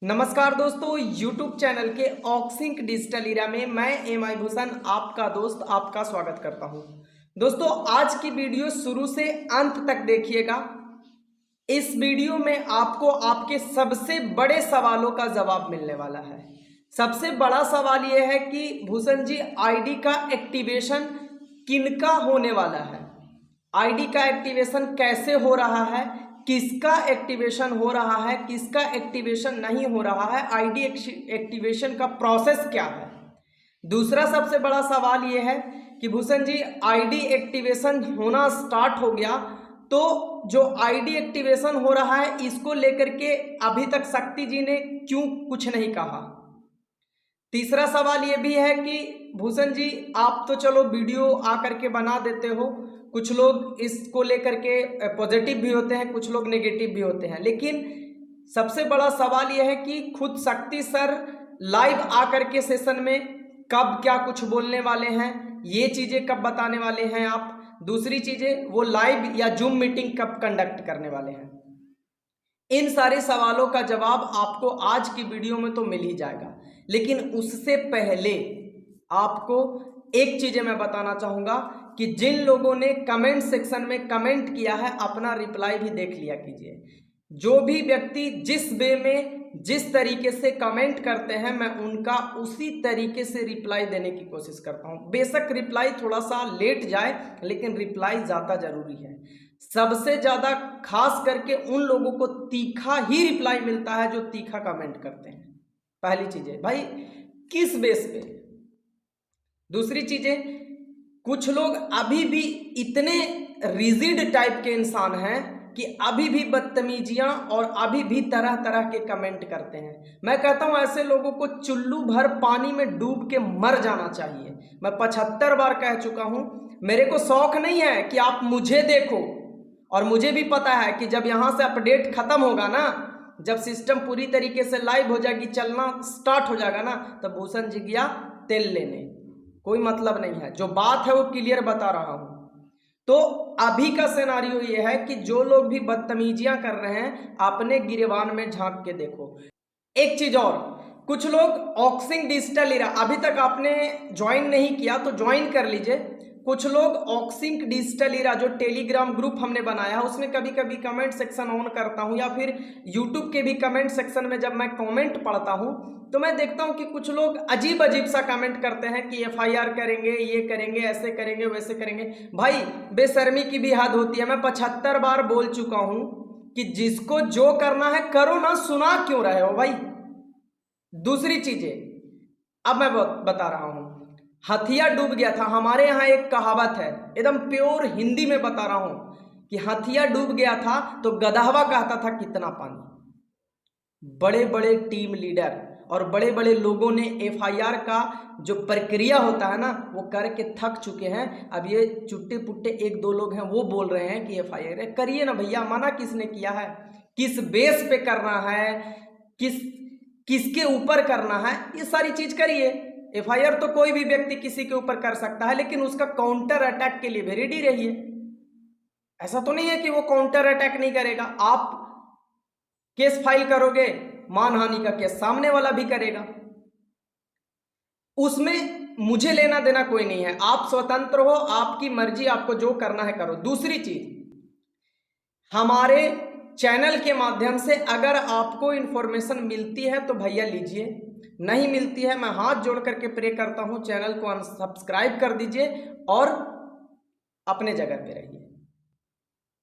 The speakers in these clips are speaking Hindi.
नमस्कार दोस्तों, YouTube चैनल के ऑक्सिंक डिजिटल इरा में मैं एम आई भूषण आपका दोस्त आपका स्वागत करता हूं। दोस्तों, आज की वीडियो शुरू से अंत तक देखिएगा। इस वीडियो में आपको आपके सबसे बड़े सवालों का जवाब मिलने वाला है। सबसे बड़ा सवाल यह है कि भूषण जी आईडी का एक्टिवेशन किनका होने वाला है, आईडी का एक्टिवेशन कैसे हो रहा है, किसका एक्टिवेशन हो रहा है, किसका एक्टिवेशन नहीं हो रहा है, आईडी एक्टिवेशन का प्रोसेस क्या है। दूसरा सबसे बड़ा सवाल यह है कि भूषण जी आईडी एक्टिवेशन होना स्टार्ट हो गया तो जो आईडी एक्टिवेशन हो रहा है इसको लेकर के अभी तक शक्ति जी ने क्यों कुछ नहीं कहा। तीसरा सवाल यह भी है कि भूषण जी आप तो चलो वीडियो आकर के बना देते हो, कुछ लोग इसको लेकर के पॉजिटिव भी होते हैं, कुछ लोग नेगेटिव भी होते हैं, लेकिन सबसे बड़ा सवाल यह है कि खुद शक्ति सर लाइव आकर के सेशन में कब क्या कुछ बोलने वाले हैं, ये चीज़ें कब बताने वाले हैं आप। दूसरी चीज़ें वो लाइव या जूम मीटिंग कब कंडक्ट करने वाले हैं। इन सारे सवालों का जवाब आपको आज की वीडियो में तो मिल ही जाएगा, लेकिन उससे पहले आपको एक चीज़ मैं बताना चाहूँगा कि जिन लोगों ने कमेंट सेक्शन में कमेंट किया है अपना रिप्लाई भी देख लिया कीजिए। जो भी व्यक्ति जिस वे में जिस तरीके से कमेंट करते हैं मैं उनका उसी तरीके से रिप्लाई देने की कोशिश करता हूं। बेशक रिप्लाई थोड़ा सा लेट जाए लेकिन रिप्लाई ज़्यादा जरूरी है। सबसे ज़्यादा खास करके उन लोगों को तीखा ही रिप्लाई मिलता है जो तीखा कमेंट करते हैं। पहली चीज़ है भाई किस बेस पे। दूसरी चीज़ें कुछ लोग अभी भी इतने रिजिड टाइप के इंसान हैं कि अभी भी बदतमीजियां और अभी भी तरह तरह के कमेंट करते हैं। मैं कहता हूं ऐसे लोगों को चुल्लू भर पानी में डूब के मर जाना चाहिए। मैं 75 बार कह चुका हूं, मेरे को शौक नहीं है कि आप मुझे देखो, और मुझे भी पता है कि जब यहां से अपडेट खत्म होगा ना, जब सिस्टम पूरी तरीके से लाइव हो जाएगी, चलना स्टार्ट हो जाएगा ना, तब भूषण जी गया तेल लेने, कोई मतलब नहीं है। जो बात है वो क्लियर बता रहा हूं। तो अभी का सिनारियो ये है कि जो लोग भी बदतमीजियां कर रहे हैं अपने गिरेबान में झांक के देखो। एक चीज और, कुछ लोग ऑक्सिंक डिजिटल इरा अभी तक आपने ज्वाइन नहीं किया तो ज्वाइन कर लीजिए। कुछ लोग ऑक्सिंक डिजिटल इरा जो टेलीग्राम ग्रुप हमने बनाया है उसमें कभी कभी कमेंट सेक्शन ऑन करता हूं, या फिर यूट्यूब के भी कमेंट सेक्शन में जब मैं कमेंट पढ़ता हूं तो मैं देखता हूं कि कुछ लोग अजीब अजीब सा कमेंट करते हैं कि एफआईआर करेंगे, ये करेंगे, ऐसे करेंगे, वैसे करेंगे। भाई बेशर्मी की भी हद होती है। मैं 75 बार बोल चुका हूं कि जिसको जो करना है करो ना, सुना क्यों रहे हो भाई। दूसरी चीजें अब मैं बता रहा हूं, हथिया डूब गया था। हमारे यहाँ एक कहावत है, एकदम प्योर हिंदी में बता रहा हूं कि हथिया डूब गया था तो गदहवा कहता था कितना पानी। बड़े बड़े टीम लीडर और बड़े बड़े लोगों ने एफआईआर का जो प्रक्रिया होता है ना वो करके थक चुके हैं। अब ये चुट्टे पुट्टे एक दो लोग हैं वो बोल रहे हैं कि एफआईआर करिए ना भैया, मना किसने किया है, किस बेस पे करना है, किसके ऊपर करना है, ये सारी चीज करिए। एफआईआर तो कोई भी व्यक्ति किसी के ऊपर कर सकता है, लेकिन उसका काउंटर अटैक के लिए भी रेडी रहिए। ऐसा तो नहीं है कि वो काउंटर अटैक नहीं करेगा। आप केस फाइल करोगे, मानहानि का केस सामने वाला भी करेगा, उसमें मुझे लेना देना कोई नहीं है। आप स्वतंत्र हो, आपकी मर्जी, आपको जो करना है करो। दूसरी चीज, हमारे चैनल के माध्यम से अगर आपको इंफॉर्मेशन मिलती है तो भैया लीजिए, नहीं मिलती है मैं हाथ जोड़ करके प्रे करता हूं चैनल को अनसब्सक्राइब कर दीजिए और अपने जगह पे रहिए।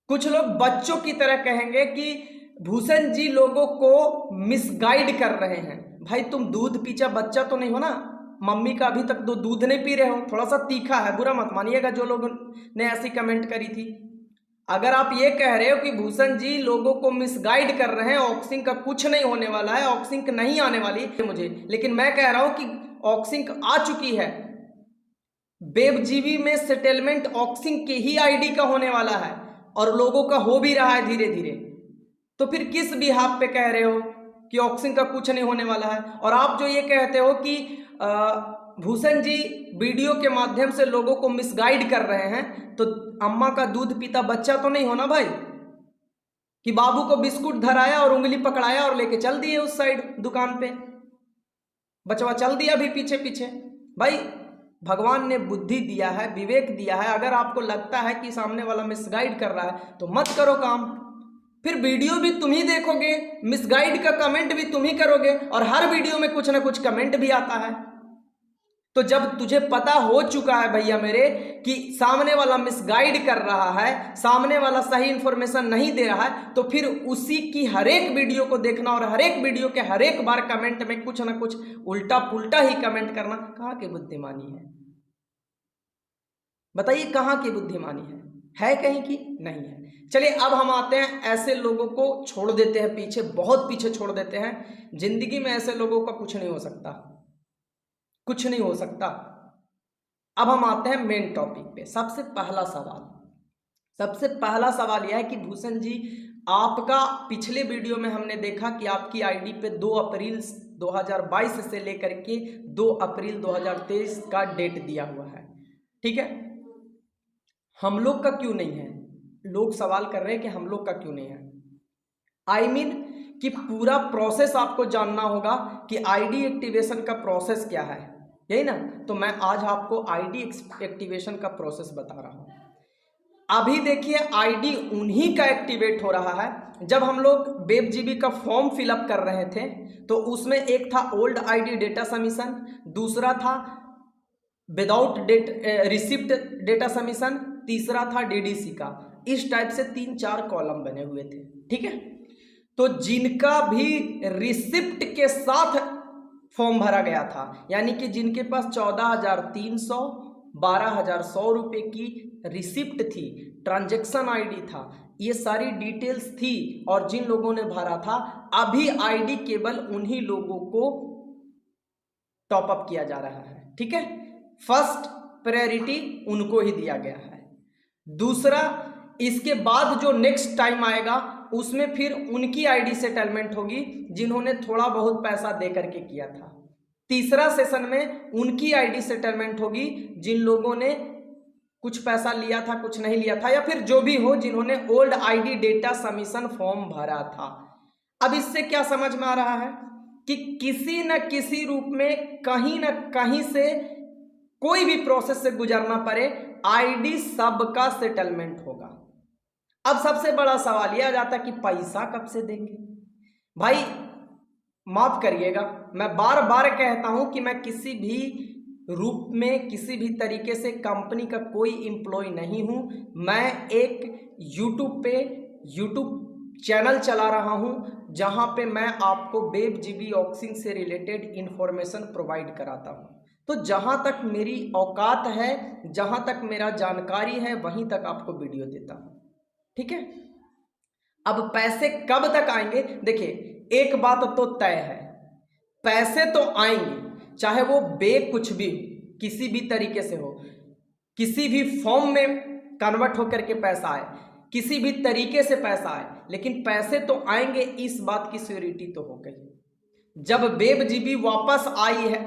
कुछ लोग बच्चों की तरह कहेंगे कि भूषण जी लोगों को मिसगाइड कर रहे हैं। भाई तुम दूध पीचा बच्चा तो नहीं हो ना, मम्मी का अभी तक तो दूध नहीं पी रहे हो, थोड़ा सा तीखा है, बुरा मत मानिएगा जो लोगों ने ऐसी कमेंट करी थी। अगर आप ये कह रहे हो कि भूषण जी लोगों को मिसगाइड कर रहे हैं, ऑक्सिंक का कुछ नहीं होने वाला है, ऑक्सिंक नहीं आने वाली मुझे, लेकिन मैं कह रहा हूं कि ऑक्सिंक आ चुकी है। वेबजीबी में सेटलमेंट ऑक्सिंक के ही आईडी का होने वाला है और लोगों का हो भी रहा है धीरे धीरे। तो फिर किस बिहाफ पे कह रहे हो कि ऑक्सिंक का कुछ नहीं होने वाला है। और आप जो ये कहते हो कि भूषण जी वीडियो के माध्यम से लोगों को मिसगाइड कर रहे हैं, तो अम्मा का दूध पीता बच्चा तो नहीं होना भाई। कि बाबू को बिस्कुट धराया और उंगली पकड़ाया और लेके चल दिए उस साइड दुकान पे, बचवा चल दिया भी पीछे पीछे। भाई भगवान ने बुद्धि दिया है, विवेक दिया है, अगर आपको लगता है कि सामने वाला मिसगाइड कर रहा है तो मत करो काम। फिर वीडियो भी तुम ही देखोगे, मिसगाइड का कमेंट भी तुम ही करोगे, और हर वीडियो में कुछ ना कुछ कमेंट भी आता है। तो जब तुझे पता हो चुका है भैया मेरे कि सामने वाला मिसगाइड कर रहा है, सामने वाला सही इंफॉर्मेशन नहीं दे रहा है, तो फिर उसी की हर एक वीडियो को देखना और हर एक वीडियो के हर एक बार कमेंट में कुछ ना कुछ उल्टा पुल्टा ही कमेंट करना, कहाँ की बुद्धिमानी है? बताइए कहाँ की बुद्धिमानी है कहीं की? नहीं है। चलिए अब हम आते हैं, ऐसे लोगों को छोड़ देते हैं पीछे, बहुत पीछे छोड़ देते हैं। जिंदगी में ऐसे लोगों का कुछ नहीं हो सकता, कुछ नहीं हो सकता। अब हम आते हैं मेन टॉपिक पे। सबसे पहला सवाल यह है कि भूषण जी, आपका पिछले वीडियो में हमने देखा कि आपकी आईडी पे 2 अप्रैल 2022 से लेकर के 2 अप्रैल 2023 का डेट दिया हुआ है, ठीक है। हम लोग का क्यों नहीं है? लोग सवाल कर रहे हैं कि हम लोग का क्यों नहीं है। I mean कि पूरा प्रोसेस आपको जानना होगा कि आईडी एक्टिवेशन का प्रोसेस क्या है, यही ना। तो मैं आज आपको आईडी एक्टिवेशन का प्रोसेस बता रहा हूं। अभी देखिए आईडी उन्हीं का एक्टिवेट हो रहा है। जब हम लोग वेब का फॉर्म फिलअप कर रहे थे तो उसमें एक था ओल्ड आईडी डेटा सबमिशन, दूसरा था विदाउट रिसिप्ट डेटा सबमिशन, तीसरा था डीडीसी का। इस टाइप से 3-4 कॉलम बने हुए थे, ठीक है। तो जिनका भी रिसिप्ट के साथ फॉर्म भरा गया था, यानी कि जिनके पास 14,300 12,100 रुपए की रिसिप्ट थी, ट्रांजैक्शन आईडी था, ये सारी डिटेल्स थी, और जिन लोगों ने भरा था, अभी आईडी केवल उन्हीं लोगों को टॉप अप किया जा रहा है, ठीक है। फर्स्ट प्रायोरिटी उनको ही दिया गया है। दूसरा, इसके बाद जो नेक्स्ट टाइम आएगा उसमें फिर उनकी आईडी सेटलमेंट होगी जिन्होंने थोड़ा बहुत पैसा दे करके किया था। तीसरा सेशन में उनकी आईडी सेटलमेंट होगी जिन लोगों ने कुछ पैसा लिया था, कुछ नहीं लिया था, या फिर जो भी हो जिन्होंने old ID data submission form भरा था। अब इससे क्या समझ में आ रहा है कि किसी न किसी रूप में कहीं न कहीं से कोई भी प्रोसेस से गुजरना पड़े, आईडी सबका सेटलमेंट होगा। अब सबसे बड़ा सवाल यह आ जाता है कि पैसा कब से देंगे? भाई माफ करिएगा, मैं बार बार कहता हूं कि मैं किसी भी रूप में, किसी भी तरीके से कंपनी का कोई एम्प्लॉय नहीं हूं। मैं एक यूट्यूब चैनल चला रहा हूं जहां पे मैं आपको वेब ऑक्सिंग से रिलेटेड इंफॉर्मेशन प्रोवाइड कराता हूं। तो जहां तक मेरी औकात है, जहां तक मेरा जानकारी है, वहीं तक आपको वीडियो देता हूं, ठीक है। अब पैसे कब तक आएंगे? देखिए एक बात तो तय है, पैसे तो आएंगे, चाहे वो कुछ भी किसी भी तरीके से हो, किसी भी फॉर्म में कन्वर्ट होकर के पैसा आए, किसी भी तरीके से पैसा आए, लेकिन पैसे तो आएंगे, इस बात की श्योरिटी तो हो गई। जब वेब वापस आई है,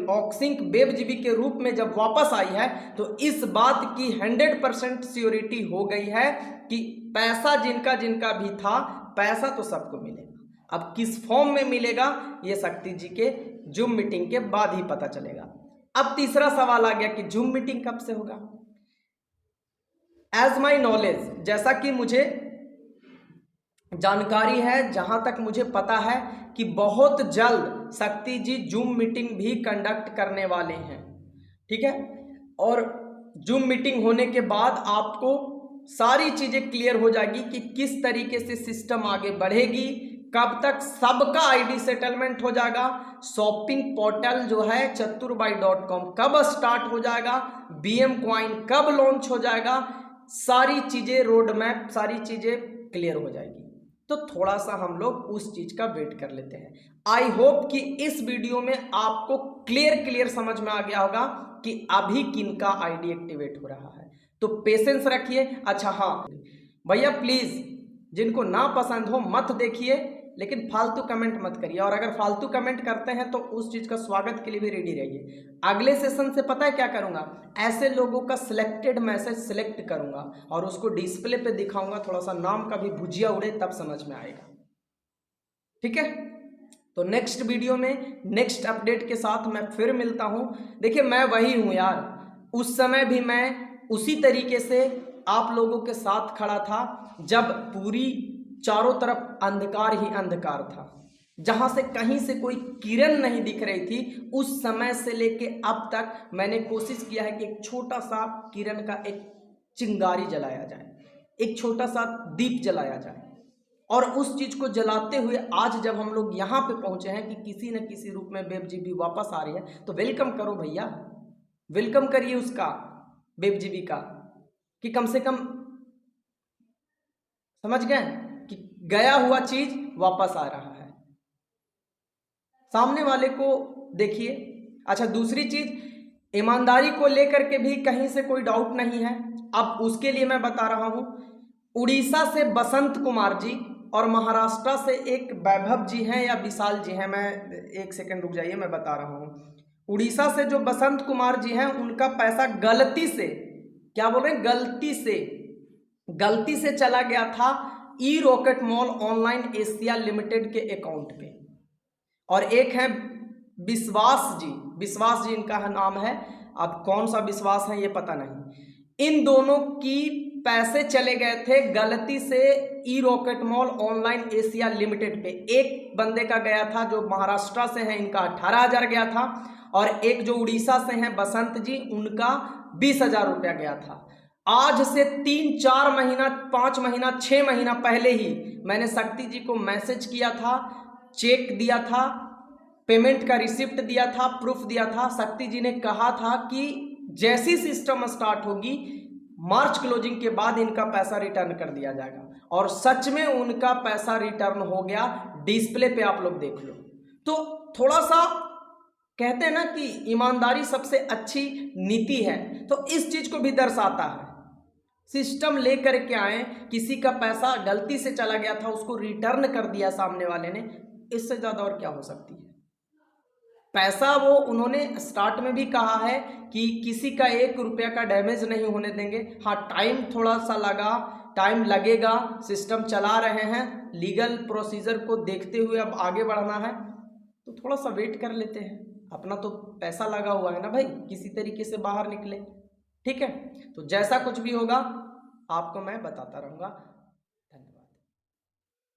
ऑक्सिंक वेब के रूप में जब वापस आई है, तो इस बात की 100% श्योरिटी हो गई है कि पैसा जिनका जिनका भी था, पैसा तो सबको मिलेगा। अब किस फॉर्म में मिलेगा ये शक्ति जी के जूम मीटिंग के बाद ही पता चलेगा। अब तीसरा सवाल आ गया कि जूम मीटिंग कब से होगा। एज माई नॉलेज, जैसा कि मुझे जानकारी है, जहां तक मुझे पता है कि बहुत जल्द शक्ति जी जूम मीटिंग भी कंडक्ट करने वाले हैं, ठीक है। और जूम मीटिंग होने के बाद आपको सारी चीजें क्लियर हो जाएगी कि किस तरीके से सिस्टम आगे बढ़ेगी, कब तक सबका आईडी सेटलमेंट हो जाएगा, शॉपिंग पोर्टल जो है चतुरबाई.com कब स्टार्ट हो जाएगा, BM कॉइन कब लॉन्च हो जाएगा, सारी चीजें, रोड मैप, सारी चीजें क्लियर हो जाएगी। तो थोड़ा सा हम लोग उस चीज का वेट कर लेते हैं। आई होप कि इस वीडियो में आपको क्लियर समझ में आ गया होगा कि अभी किनका आईडी एक्टिवेट हो रहा है। तो पेशेंस रखिए। अच्छा हाँ भैया, प्लीज जिनको ना पसंद हो मत देखिए, लेकिन फालतू कमेंट मत करिए, और अगर फालतू कमेंट करते हैं तो उस चीज़ का स्वागत के लिए भी रेडी रहिए। अगले सेशन से पता है क्या करूँगा, ऐसे लोगों का सिलेक्टेड मैसेज सिलेक्ट करूँगा और उसको डिस्प्ले पे दिखाऊंगा, थोड़ा सा नाम का भी भुजिया उड़े तब समझ में आएगा। ठीक है, तो नेक्स्ट वीडियो में नेक्स्ट अपडेट के साथ मैं फिर मिलता हूँ। देखिए मैं वही हूँ यार, उस समय भी मैं उसी तरीके से आप लोगों के साथ खड़ा था जब पूरी चारों तरफ अंधकार ही अंधकार था, जहां से कहीं से कोई किरण नहीं दिख रही थी। उस समय से लेके अब तक मैंने कोशिश किया है कि एक छोटा सा किरण का एक चिंगारी जलाया जाए, एक छोटा सा दीप जलाया जाए, और उस चीज को जलाते हुए आज जब हम लोग यहाँ पे पहुंचे हैं कि किसी न किसी रूप में वेब जीबी वापस आ रही है, तो वेलकम करो भैया, वेलकम करिए उसका, वेब जीबी का, कि कम से कम समझ गए कि गया हुआ चीज वापस आ रहा है, सामने वाले को देखिए। अच्छा दूसरी चीज, ईमानदारी को लेकर के भी कहीं से कोई डाउट नहीं है। अब उसके लिए मैं बता रहा हूं, उड़ीसा से बसंत कुमार जी और महाराष्ट्र से एक वैभव जी हैं या विशाल जी हैं, मैं एक सेकंड रुक जाइए मैं बता रहा हूँ। उड़ीसा से जो बसंत कुमार जी हैं उनका पैसा गलती से, क्या बोल रहे हैं, गलती से चला गया था E Rocket Mall Online Asia Limited के अकाउंट पे। और एक है विश्वास जी इनका नाम है, अब कौन सा विश्वास है ये पता नहीं। इन दोनों की पैसे चले गए थे गलती से E Rocket Mall Online Asia Limited पे। एक बंदे का गया था जो महाराष्ट्र से है, इनका 18,000 गया था, और एक जो उड़ीसा से हैं बसंत जी उनका 20,000 रुपया गया था। आज से 3-4 महीना 5 महीना 6 महीना पहले ही मैंने शक्ति जी को मैसेज किया था, चेक दिया था, पेमेंट का रिसिप्ट दिया था, प्रूफ दिया था। शक्ति जी ने कहा था कि जैसी सिस्टम स्टार्ट होगी मार्च क्लोजिंग के बाद इनका पैसा रिटर्न कर दिया जाएगा, और सच में उनका पैसा रिटर्न हो गया। डिस्प्ले पे आप लोग देख लो। तो थोड़ा सा कहते हैं ना कि ईमानदारी सबसे अच्छी नीति है, तो इस चीज को भी दर्शाता है। सिस्टम लेकर के आए, किसी का पैसा गलती से चला गया था उसको रिटर्न कर दिया सामने वाले ने, इससे ज्यादा और क्या हो सकती है। पैसा वो उन्होंने स्टार्ट में भी कहा है कि किसी का 1 रुपया का डैमेज नहीं होने देंगे। हाँ टाइम थोड़ा सा लगा, टाइम लगेगा, सिस्टम चला रहे हैं, लीगल प्रोसीजर को देखते हुए अब आगे बढ़ना है, तो थोड़ा सा वेट कर लेते हैं। अपना तो पैसा लगा हुआ है ना भाई, किसी तरीके से बाहर निकले। ठीक है, तो जैसा कुछ भी होगा आपको मैं बताता रहूँगा।